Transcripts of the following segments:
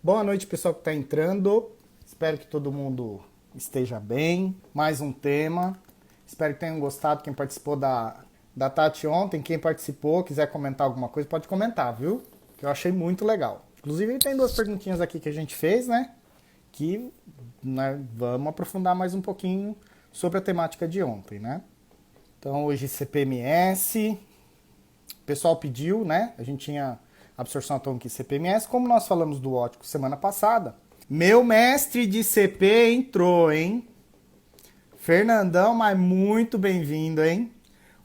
Boa noite, pessoal que está entrando. Espero que todo mundo esteja bem. Mais um tema. Espero que tenham gostado. Quem participou da Tati ontem, quem participou, quiser comentar alguma coisa, pode comentar, viu? Que eu achei muito legal. Inclusive, tem duas perguntinhas aqui que a gente fez, né? Que vamos aprofundar mais um pouquinho sobre a temática de ontem, né? Então, hoje CPMS. O pessoal pediu, né? A gente tinha absorção atômica e CPMS. Como nós falamos do ótico semana passada, meu mestre de CP entrou, hein? Fernandão, mas muito bem-vindo, hein?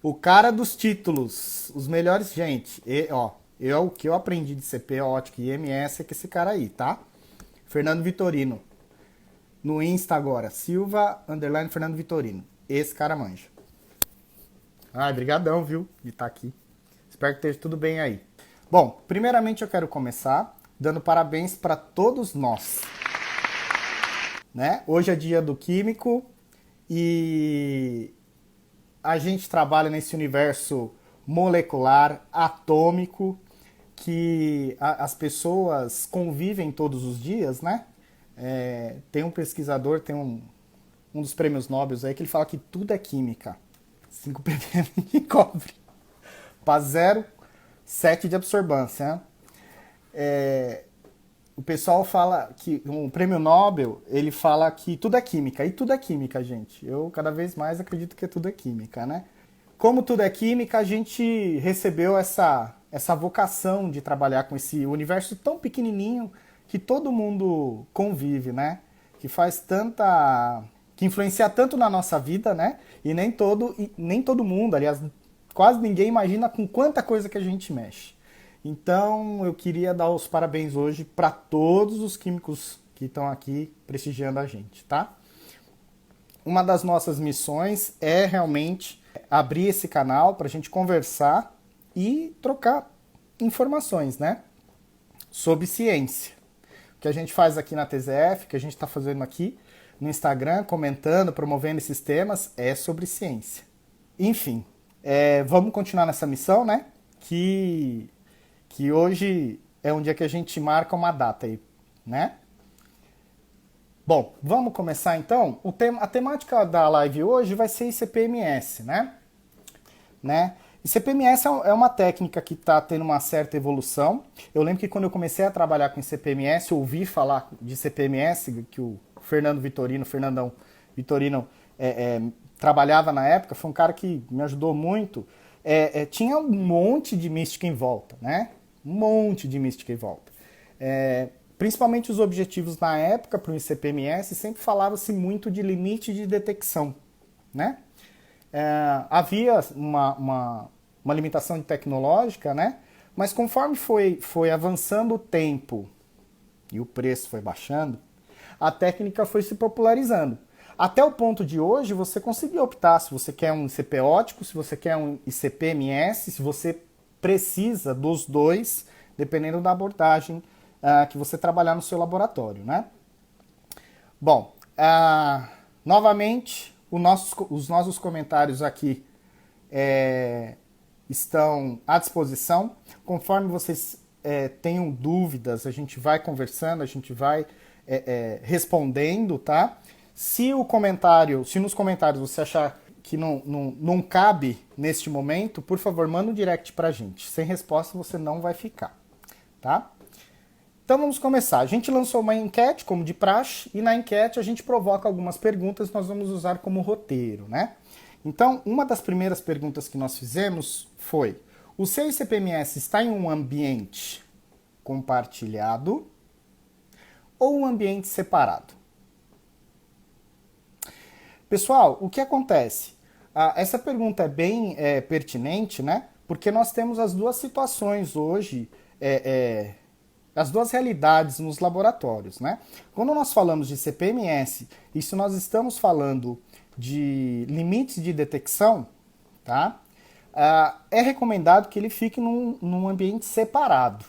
O cara dos títulos, os melhores, gente. O que eu aprendi de CP, ótico e IMS é que esse cara aí, tá? Fernando Vitorino. No Insta agora, Silva_Fernando Vitorino. Esse cara manja. Ai, brigadão, viu, de estar aqui. Espero que esteja tudo bem aí. Bom, primeiramente eu quero começar dando parabéns para todos nós. Né? Hoje é dia do químico e a gente trabalha nesse universo molecular, atômico, que as pessoas convivem todos os dias, né? Tem um pesquisador, tem um dos prêmios Nobel aí que ele fala que tudo é química. 5 ppm de cobre para 0,7 de absorvância. O pessoal fala que um prêmio Nobel, ele fala que tudo é química. E tudo é química, gente. Eu cada vez mais acredito que tudo é química, né? Como tudo é química, a gente recebeu essa vocação de trabalhar com esse universo tão pequenininho que todo mundo convive, né? Que faz tanta... que influencia tanto na nossa vida, né? E nem todo mundo, aliás, quase ninguém imagina com quanta coisa que a gente mexe. Então, eu queria dar os parabéns hoje para todos os químicos que estão aqui prestigiando a gente, tá? Uma das nossas missões é realmente abrir esse canal para a gente conversar e trocar informações, né? Sobre ciência. O que a gente faz aqui na TZF, que a gente está fazendo aqui no Instagram, comentando, promovendo esses temas, é sobre ciência. Enfim, vamos continuar nessa missão, né? Que hoje é um dia que a gente marca uma data aí, né? Bom, vamos começar então? A temática da live hoje vai ser ICP-MS, né? ICP-MS é uma técnica que está tendo uma certa evolução. Eu lembro que quando eu comecei a trabalhar com ICP-MS, eu ouvi falar de ICP-MS, que o Fernandão Vitorino trabalhava na época, foi um cara que me ajudou muito. Tinha um monte de mística em volta, né? Um monte de mística em volta. Principalmente os objetivos na época para o ICP-MS sempre falava-se muito de limite de detecção, né? Havia uma limitação tecnológica, né? Mas conforme foi avançando o tempo e o preço foi baixando, a técnica foi se popularizando. Até o ponto de hoje, você conseguir optar se você quer um ICP ótico, se você quer um ICP-MS, se você precisa dos dois, dependendo da abordagem que você trabalhar no seu laboratório, né? Bom, novamente, os nossos comentários aqui estão à disposição. Conforme vocês tenham dúvidas, a gente vai conversando, a gente vai respondendo, tá? Se nos comentários você achar que não cabe neste momento, por favor, manda um direct pra gente. Sem resposta você não vai ficar, tá? Então vamos começar. A gente lançou uma enquete, como de praxe, e na enquete a gente provoca algumas perguntas que nós vamos usar como roteiro, né? Então, uma das primeiras perguntas que nós fizemos foi: o seu ICP-MS está em um ambiente compartilhado ou um ambiente separado? Pessoal, o que acontece? Essa pergunta é bem pertinente, né? Porque nós temos as duas situações hoje, as duas realidades nos laboratórios, né? Quando nós falamos de CPMS, isso nós estamos falando de limites de detecção, tá? É recomendado que ele fique num ambiente separado,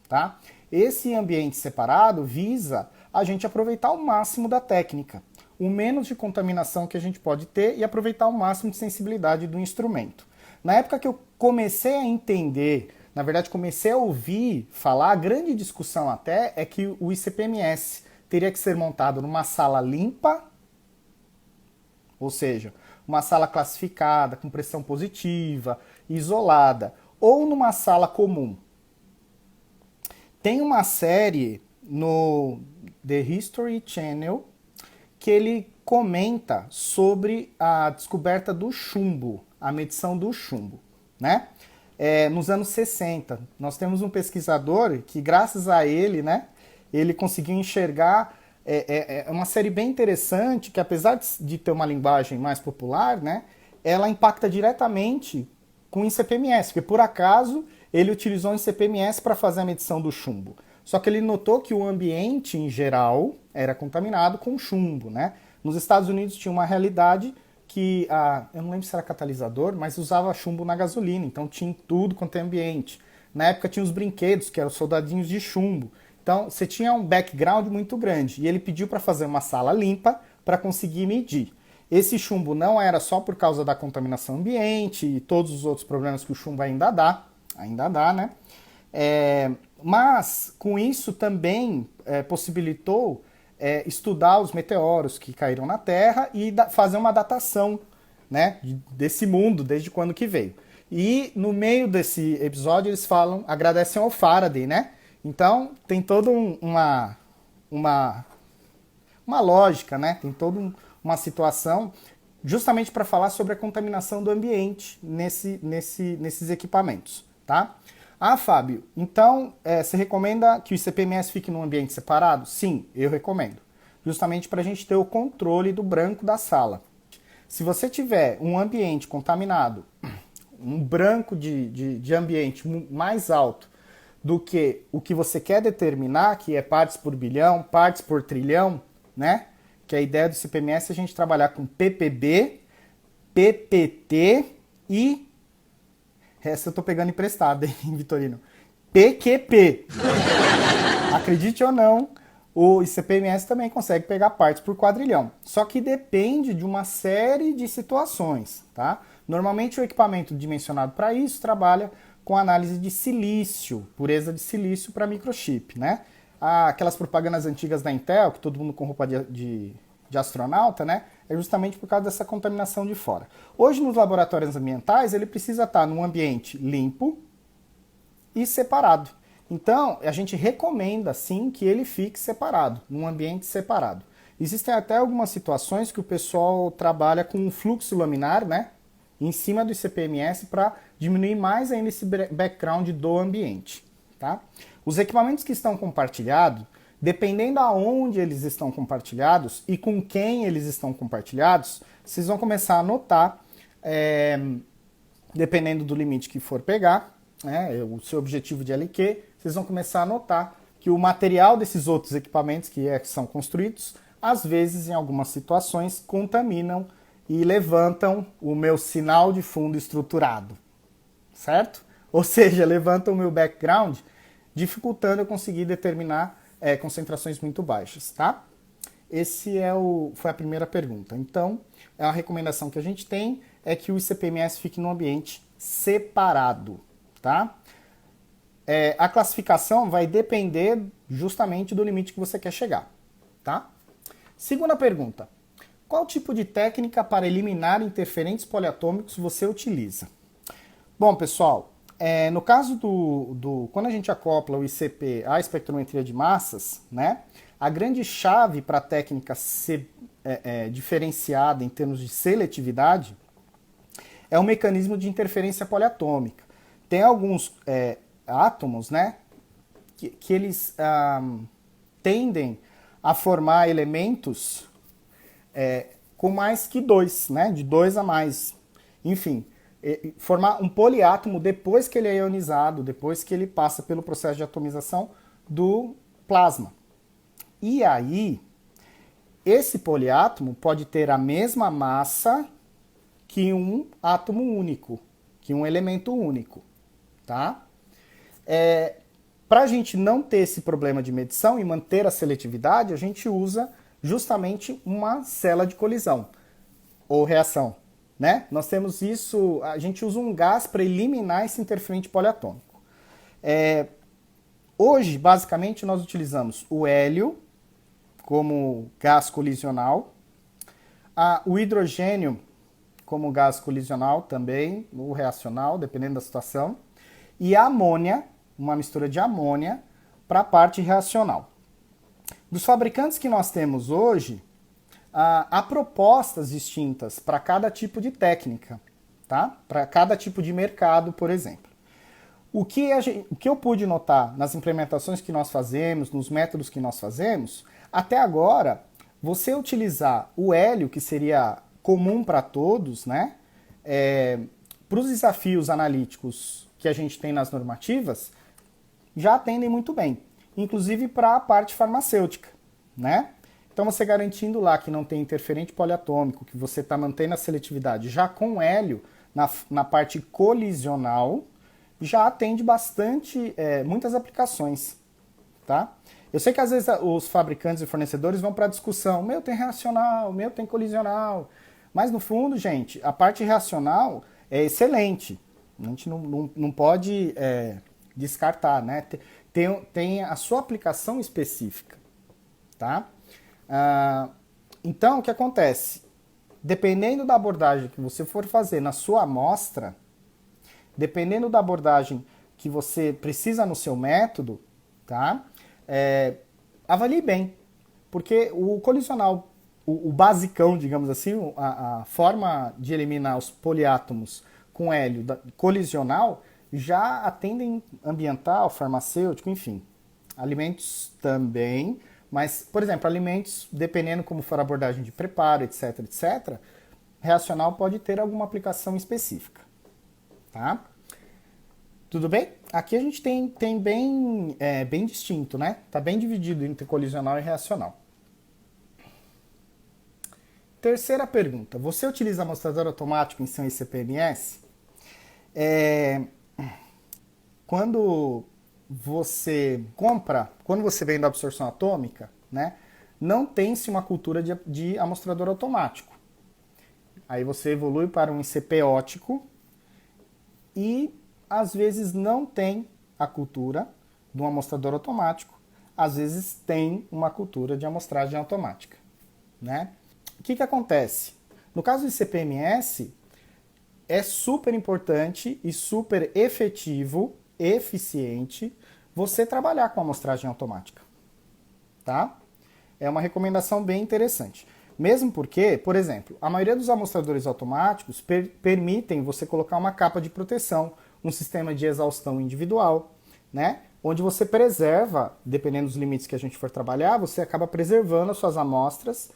tá? Esse ambiente separado visa a gente aproveitar o máximo da técnica, o menos de contaminação que a gente pode ter e aproveitar o máximo de sensibilidade do instrumento. Na época que eu comecei a entender na verdade, comecei a ouvir falar, a grande discussão até é que o ICP-MS teria que ser montado numa sala limpa, ou seja, uma sala classificada, com pressão positiva, isolada, ou numa sala comum. Tem uma série no The History Channel que ele comenta sobre a descoberta do chumbo, a medição do chumbo, né? Nos anos 60, nós temos um pesquisador que, graças a ele, né, ele conseguiu enxergar uma série bem interessante que, apesar de ter uma linguagem mais popular, né, ela impacta diretamente com o ICP-MS, porque por acaso ele utilizou o ICP-MS para fazer a medição do chumbo. Só que ele notou que o ambiente em geral era contaminado com chumbo, né? Nos Estados Unidos tinha uma realidade que, eu não lembro se era catalisador, mas usava chumbo na gasolina, então tinha tudo quanto é ambiente. Na época tinha os brinquedos, que eram os soldadinhos de chumbo. Então você tinha um background muito grande, e ele pediu para fazer uma sala limpa para conseguir medir. Esse chumbo não era só por causa da contaminação ambiente e todos os outros problemas que o chumbo ainda dá, né? Mas com isso também possibilitou estudar os meteoros que caíram na Terra e fazer uma datação, né, desse mundo, desde quando que veio. E no meio desse episódio eles agradecem ao Faraday, né? Então tem toda uma lógica, né? Tem toda uma situação justamente para falar sobre a contaminação do ambiente nesses equipamentos, tá? Fábio, então você recomenda que o ICP-MS fique num ambiente separado? Sim, eu recomendo. Justamente para a gente ter o controle do branco da sala. Se você tiver um ambiente contaminado, um branco de ambiente mais alto do que o que você quer determinar, que é partes por bilhão, partes por trilhão, né? Que a ideia do ICP-MS é a gente trabalhar com ppb, ppt e... Essa eu tô pegando emprestado, hein, Vitorino? PQP. Acredite ou não, o ICP-MS também consegue pegar partes por quadrilhão. Só que depende de uma série de situações, tá? Normalmente o equipamento dimensionado para isso trabalha com análise de silício, pureza de silício para microchip, né? Aquelas propagandas antigas da Intel, que todo mundo com roupa de astronauta, né? É justamente por causa dessa contaminação de fora. Hoje, nos laboratórios ambientais, ele precisa estar num ambiente limpo e separado. Então, a gente recomenda, sim, que ele fique separado, num ambiente separado. Existem até algumas situações que o pessoal trabalha com um fluxo laminar, né? Em cima do ICP-MS para diminuir mais ainda esse background do ambiente, tá? Os equipamentos que estão compartilhados, dependendo aonde eles estão compartilhados e com quem eles estão compartilhados, vocês vão começar a notar, dependendo do limite que for pegar, o seu objetivo de LQ, vocês vão começar a notar que o material desses outros equipamentos que são construídos, às vezes, em algumas situações, contaminam e levantam o meu sinal de fundo estruturado, certo? Ou seja, levantam o meu background, dificultando eu conseguir determinar concentrações muito baixas, tá? Foi a primeira pergunta. Então, a recomendação que a gente tem é que o ICP-MS fique num ambiente separado, tá? A classificação vai depender justamente do limite que você quer chegar, tá? Segunda pergunta. Qual tipo de técnica para eliminar interferentes poliatômicos você utiliza? Bom, pessoal, no caso quando a gente acopla o ICP à espectrometria de massas, né, a grande chave para a técnica ser diferenciada em termos de seletividade é o mecanismo de interferência poliatômica. Tem alguns átomos, né, que eles tendem a formar elementos com mais que 2, né, de 2 a mais. Enfim, formar um poliátomo depois que ele é ionizado, depois que ele passa pelo processo de atomização do plasma. E aí, esse poliátomo pode ter a mesma massa que um átomo único, que um elemento único, tá? Para a gente não ter esse problema de medição e manter a seletividade, a gente usa justamente uma cela de colisão ou reação, né? Nós temos isso, a gente usa um gás para eliminar esse interferente poliatômico. Hoje, basicamente, nós utilizamos o hélio como gás colisional, o hidrogênio como gás colisional também, ou reacional, dependendo da situação, e a amônia, uma mistura de amônia, para a parte reacional. Dos fabricantes que nós temos hoje, há propostas distintas para cada tipo de técnica, tá? Para cada tipo de mercado, por exemplo. O que eu pude notar nas implementações que nós fazemos, nos métodos que nós fazemos, até agora, você utilizar o hélio, que seria comum para todos, né? Para os desafios analíticos que a gente tem nas normativas, já atendem muito bem, inclusive para a parte farmacêutica, né? Então, você garantindo lá que não tem interferente poliatômico, que você está mantendo a seletividade já com hélio na parte colisional, já atende bastante, muitas aplicações, tá? Eu sei que às vezes os fabricantes e fornecedores vão para a discussão, meu tem reacional, meu tem colisional, mas no fundo, gente, a parte reacional é excelente, a gente não pode descartar, né? Tem a sua aplicação específica, tá? Então, o que acontece? Dependendo da abordagem que você for fazer na sua amostra, dependendo da abordagem que você precisa no seu método, tá? Avalie bem, porque o colisional, o basicão, digamos assim, a forma de eliminar os poliátomos com hélio colisional já atendem ambiental, farmacêutico, enfim. Alimentos também, mas, por exemplo, alimentos, dependendo como for a abordagem de preparo, etc, etc, reacional pode ter alguma aplicação específica, tá? Tudo bem? Aqui a gente tem bem distinto, né? Tá bem dividido entre colisional e reacional. Terceira pergunta. Você utiliza amostrador automático em seu ICP-MS? Quando você compra, quando você vem da absorção atômica, né, não tem-se uma cultura de amostrador automático. Aí você evolui para um ICP ótico e às vezes não tem a cultura de um amostrador automático, às vezes tem uma cultura de amostragem automática, né? O que acontece? No caso do ICP-MS, é super importante e super efetivo, eficiente, você trabalhar com amostragem automática, tá? É uma recomendação bem interessante. Mesmo porque, por exemplo, a maioria dos amostradores automáticos permitem você colocar uma capa de proteção, um sistema de exaustão individual, né? Onde você preserva, dependendo dos limites que a gente for trabalhar, você acaba preservando as suas amostras,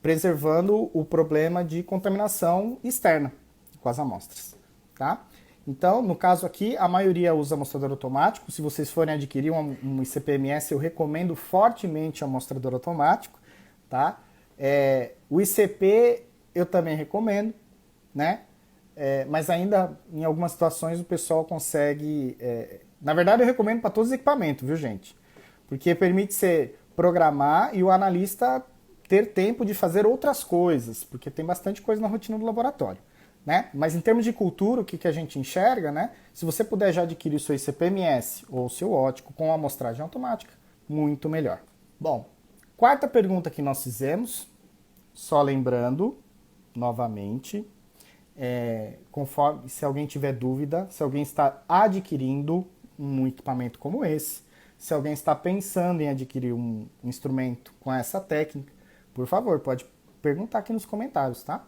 preservando o problema de contaminação externa com as amostras, tá? Então, no caso aqui, a maioria usa amostrador automático. Se vocês forem adquirir um ICP-MS, eu recomendo fortemente o amostrador automático, tá? O ICP eu também recomendo, né? Mas ainda em algumas situações o pessoal consegue... Na verdade, eu recomendo para todos os equipamentos, viu, gente? Porque permite você programar e o analista ter tempo de fazer outras coisas, porque tem bastante coisa na rotina do laboratório, né? Mas em termos de cultura, o que a gente enxerga, né? Se você puder já adquirir o seu ICP-MS ou o seu ótico com amostragem automática, muito melhor. Bom, quarta pergunta que nós fizemos, só lembrando, novamente, conforme, se alguém tiver dúvida, se alguém está adquirindo um equipamento como esse, se alguém está pensando em adquirir um instrumento com essa técnica, por favor, pode perguntar aqui nos comentários, tá?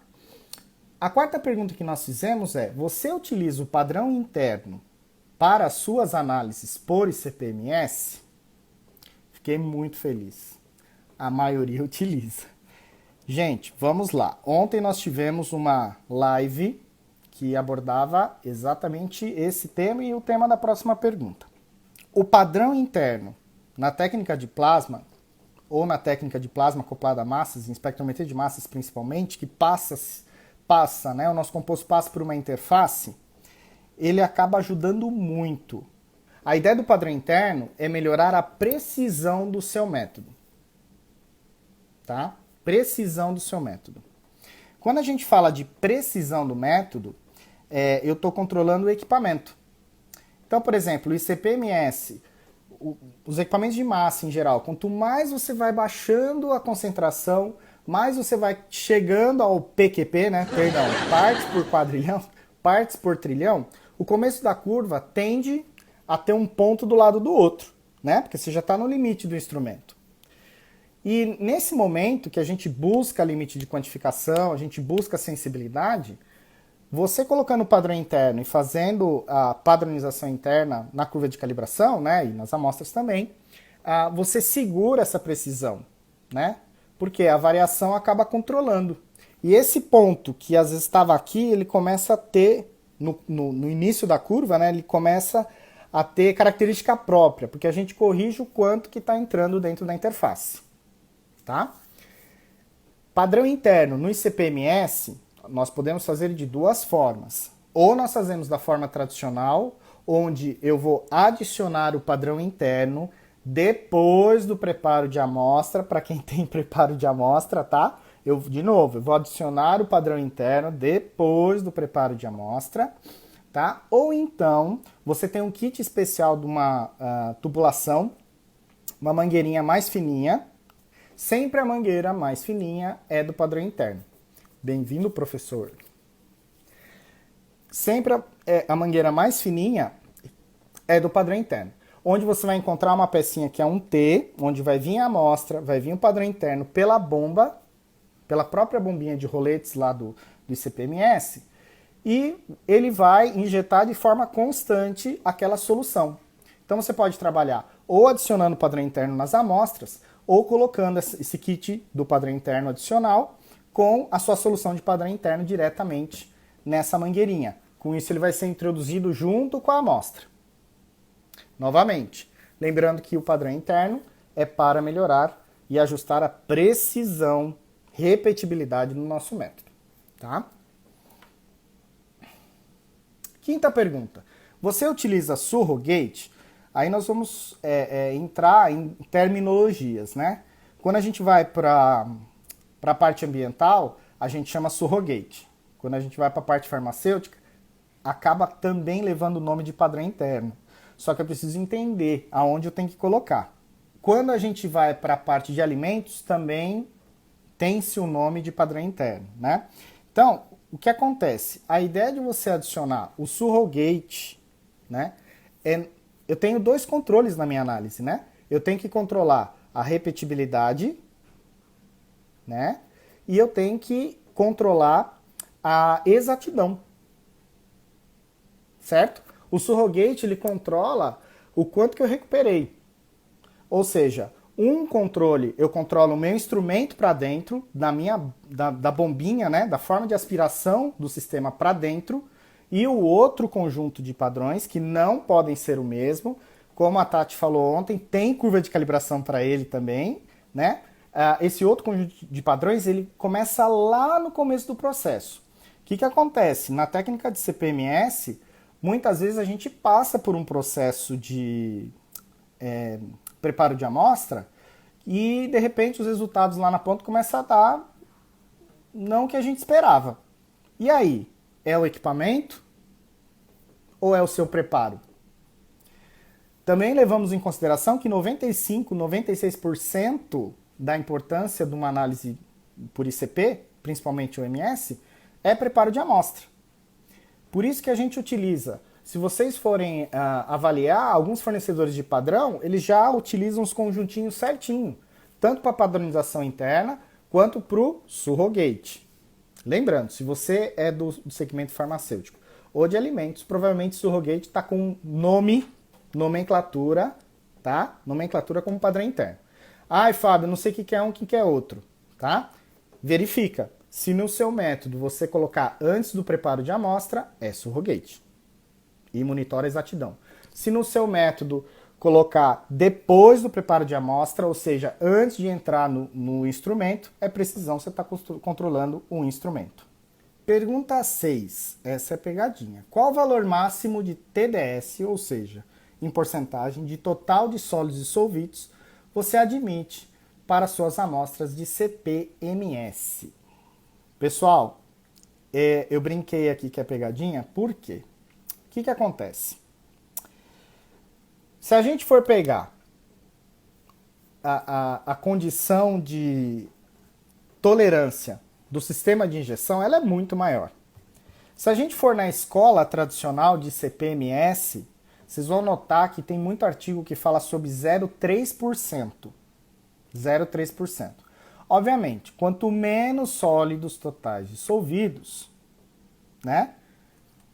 A quarta pergunta que nós fizemos é: você utiliza o padrão interno para as suas análises por ICP-MS? Fiquei muito feliz. A maioria utiliza. Gente, vamos lá. Ontem nós tivemos uma live que abordava exatamente esse tema e o tema da próxima pergunta. O padrão interno na técnica de plasma, ou na técnica de plasma acoplada a massas, em espectrometria de massas principalmente, que passa, né, o nosso composto passa por uma interface, ele acaba ajudando muito. A ideia do padrão interno é melhorar a precisão do seu método. Tá? Precisão do seu método. Quando a gente fala de precisão do método, eu estou controlando o equipamento. Então, por exemplo, o ICP-MS, os equipamentos de massa em geral, quanto mais você vai baixando a concentração, mais você vai chegando ao PQP, né? Perdão, partes por quadrilhão, partes por trilhão, o começo da curva tende a ter um ponto do lado do outro, né? Porque você já está no limite do instrumento. E nesse momento que a gente busca limite de quantificação, a gente busca sensibilidade, você colocando o padrão interno e fazendo a padronização interna na curva de calibração, né, e nas amostras também, você segura essa precisão, né? Porque a variação acaba controlando. E esse ponto que às vezes estava aqui, ele começa a ter, no início da curva, né, ele começa a ter característica própria, porque a gente corrige o quanto que está entrando dentro da interface. Tá? Padrão interno no ICP-MS, nós podemos fazer de duas formas. Ou nós fazemos da forma tradicional, onde eu vou adicionar o padrão interno depois do preparo de amostra, para quem tem preparo de amostra, tá? Eu vou adicionar o padrão interno depois do preparo de amostra, tá? Ou então, você tem um kit especial de uma tubulação, uma mangueirinha mais fininha. Sempre a mangueira mais fininha é do padrão interno. Bem-vindo, professor. Sempre a mangueira mais fininha é do padrão interno. Onde você vai encontrar uma pecinha que é um T, onde vai vir a amostra, vai vir o padrão interno pela bomba, pela própria bombinha de roletes lá do ICP-MS, e ele vai injetar de forma constante aquela solução. Então você pode trabalhar ou adicionando o padrão interno nas amostras, ou colocando esse kit do padrão interno adicional com a sua solução de padrão interno diretamente nessa mangueirinha. Com isso ele vai ser introduzido junto com a amostra. Novamente, lembrando que o padrão interno é para melhorar e ajustar a precisão, repetibilidade no nosso método. Tá? Quinta pergunta. Você utiliza surrogate? Aí nós vamos entrar em terminologias, né? Quando a gente vai para a parte ambiental, a gente chama surrogate. Quando a gente vai para a parte farmacêutica, acaba também levando o nome de padrão interno. Só que eu preciso entender aonde eu tenho que colocar. Quando a gente vai para a parte de alimentos, também tem-se o nome de padrão interno, né? Então, o que acontece? A ideia de você adicionar o surrogate, né, eu tenho dois controles na minha análise, né? Eu tenho que controlar a repetibilidade, né? E eu tenho que controlar a exatidão, certo? O surrogate, ele controla o quanto que eu recuperei. Ou seja, um controle, eu controlo o meu instrumento para dentro, da bombinha, né? Da forma de aspiração do sistema para dentro, e o outro conjunto de padrões, que não podem ser o mesmo, como a Tati falou ontem, tem curva de calibração para ele também, né? Esse outro conjunto de padrões, ele começa lá no começo do processo. O que acontece? Na técnica de CPMS, muitas vezes a gente passa por um processo de preparo de amostra e, de repente, os resultados lá na ponta começam a dar não o que a gente esperava. E aí? É o equipamento ou é o seu preparo? Também levamos em consideração que 95, 96% da importância de uma análise por ICP, principalmente o MS, é preparo de amostra. Por isso que a gente utiliza, se vocês forem avaliar, alguns fornecedores de padrão, eles já utilizam os conjuntinhos certinho, tanto para padronização interna quanto para o surrogate. Lembrando, se você é do segmento farmacêutico ou de alimentos, provavelmente o surrogate está com nomenclatura, tá? Nomenclatura como padrão interno. Ai, Fábio, não sei o que é um, o que é outro, tá? Verifica. Se no seu método você colocar antes do preparo de amostra, é surrogate. E monitora a exatidão. Se no seu método colocar depois do preparo de amostra, ou seja, antes de entrar no instrumento, é precisão, você está controlando o instrumento. Pergunta 6, essa é pegadinha. Qual o valor máximo de TDS, ou seja, em porcentagem de total de sólidos dissolvidos, você admite para suas amostras de CPMS? Pessoal, eu brinquei aqui que é pegadinha, por quê? O que acontece? Se a gente for pegar a condição de tolerância do sistema de injeção, ela é muito maior. Se a gente for na escola tradicional de CPMS, vocês vão notar que tem muito artigo que fala sobre 0,3%. 0,3%. Obviamente, quanto menos sólidos totais dissolvidos, né,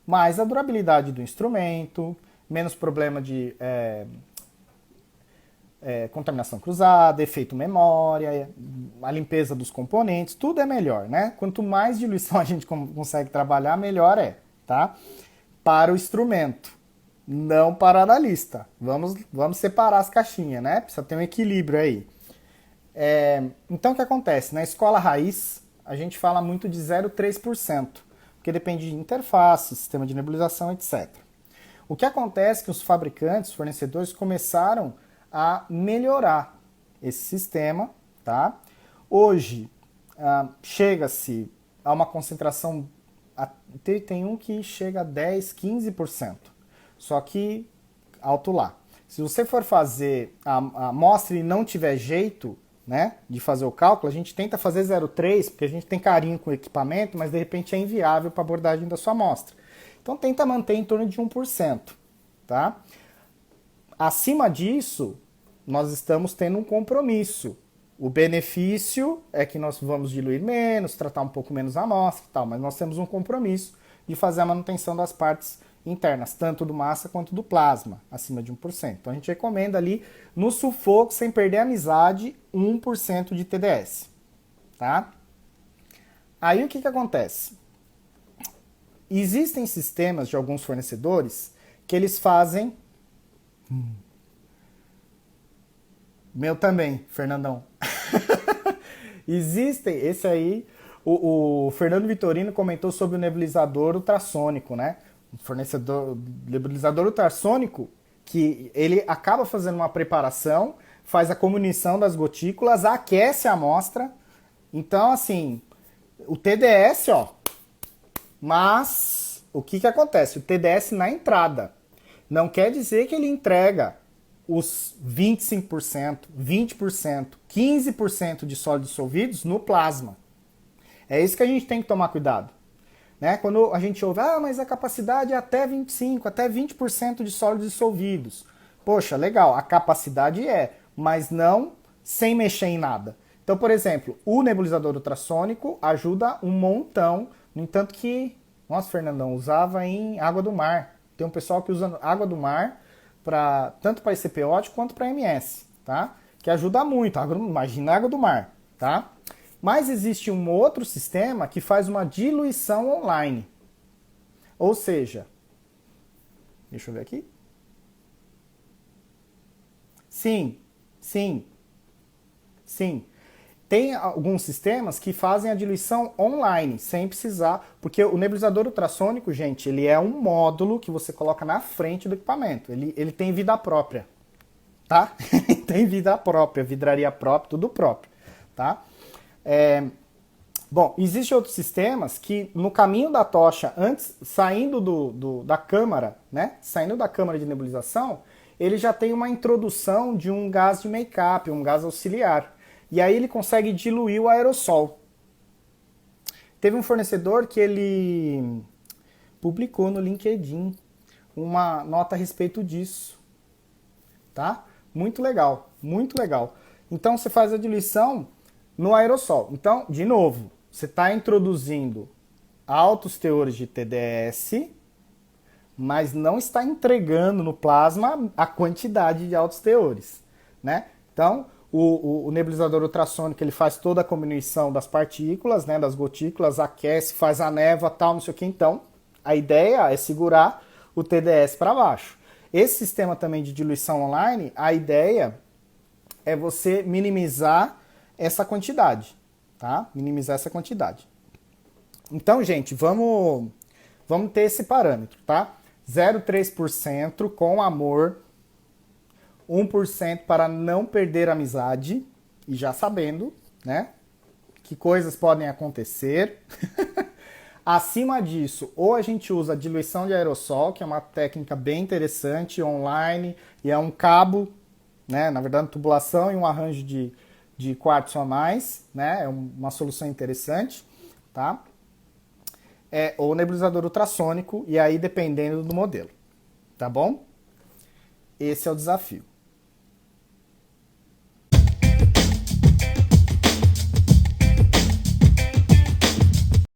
mais a durabilidade do instrumento, menos problema de contaminação cruzada, efeito memória, a limpeza dos componentes, tudo é melhor, né? Quanto mais diluição a gente consegue trabalhar, melhor é, tá? Para o instrumento, não para o analista. Vamos separar as caixinhas, né? Precisa ter um equilíbrio aí. Então, o que acontece? Na escola raiz, a gente fala muito de 0,3%, porque depende de interface, sistema de nebulização, etc. O que acontece é que os fabricantes, os fornecedores, começaram a melhorar esse sistema, tá? Hoje, chega-se a uma concentração, tem um que chega a 10, 15%, só que alto lá. Se você for fazer a amostra e não tiver jeito, né, de fazer o cálculo, a gente tenta fazer 0,3, porque a gente tem carinho com o equipamento, mas de repente é inviável para a abordagem da sua amostra. Então tenta manter em torno de 1%, tá? Acima disso, nós estamos tendo um compromisso. O benefício é que nós vamos diluir menos, tratar um pouco menos a amostra e tal, mas nós temos um compromisso de fazer a manutenção das partes internas, tanto do massa quanto do plasma, acima de 1%. Então a gente recomenda ali, no sufoco, sem perder a amizade, 1% de TDS. Tá? Aí o que acontece? Existem sistemas de alguns fornecedores que eles fazem... Meu também, Fernandão. Existem, esse aí, o Fernando Vitorino comentou sobre o nebulizador ultrassônico, né? O fornecedor nebulizador ultrassônico, que ele acaba fazendo uma preparação, faz a comunição das gotículas, aquece a amostra. Então, assim, o TDS, ó, mas o que acontece? O TDS na entrada. Não quer dizer que ele entrega os 25%, 20%, 15% de sólidos dissolvidos no plasma. É isso que a gente tem que tomar cuidado. Né? Quando a gente ouve, mas a capacidade é até 25%, até 20% de sólidos dissolvidos. Poxa, legal, a capacidade mas não sem mexer em nada. Então, por exemplo, o nebulizador ultrassônico ajuda um montão, no entanto que, nossa, Fernandão, usava em água do mar. Tem um pessoal que usa água do mar tanto para ICP-OT quanto para MS, tá? Que ajuda muito, imagina a água do mar, tá? Mas existe um outro sistema que faz uma diluição online. Ou seja, deixa eu ver aqui. Sim. Tem alguns sistemas que fazem a diluição online, sem precisar, porque o nebulizador ultrassônico, gente, ele é um módulo que você coloca na frente do equipamento. Ele tem vida própria, tá? Tem vida própria, vidraria própria, tudo próprio, tá? Bom, existem outros sistemas que no caminho da tocha, antes, saindo da câmara, né? Saindo da câmara de nebulização, ele já tem uma introdução de um gás de make-up, um gás auxiliar. E aí ele consegue diluir o aerossol. Teve um fornecedor que ele publicou no LinkedIn uma nota a respeito disso. Tá? Muito legal, muito legal. Então você faz a diluição no aerossol. Então, de novo, você está introduzindo altos teores de TDS, mas não está entregando no plasma a quantidade de altos teores, né? Então, o nebulizador ultrassônico, ele faz toda a comunicação das partículas, né, das gotículas, aquece, faz a névoa, tal, não sei o que. Então, a ideia é segurar o TDS para baixo. Esse sistema também de diluição online, a ideia é você minimizar essa quantidade, tá? Minimizar essa quantidade. Então, gente, vamos ter esse parâmetro, tá? 0,3% com amor, 1% para não perder a amizade, e já sabendo, né, que coisas podem acontecer. Acima disso, ou a gente usa a diluição de aerossol, que é uma técnica bem interessante, online, e é um cabo, né, na verdade, uma tubulação e um arranjo de quartzo a mais, né, é uma solução interessante, tá? Ou nebulizador ultrassônico, e aí dependendo do modelo, tá bom? Esse é o desafio.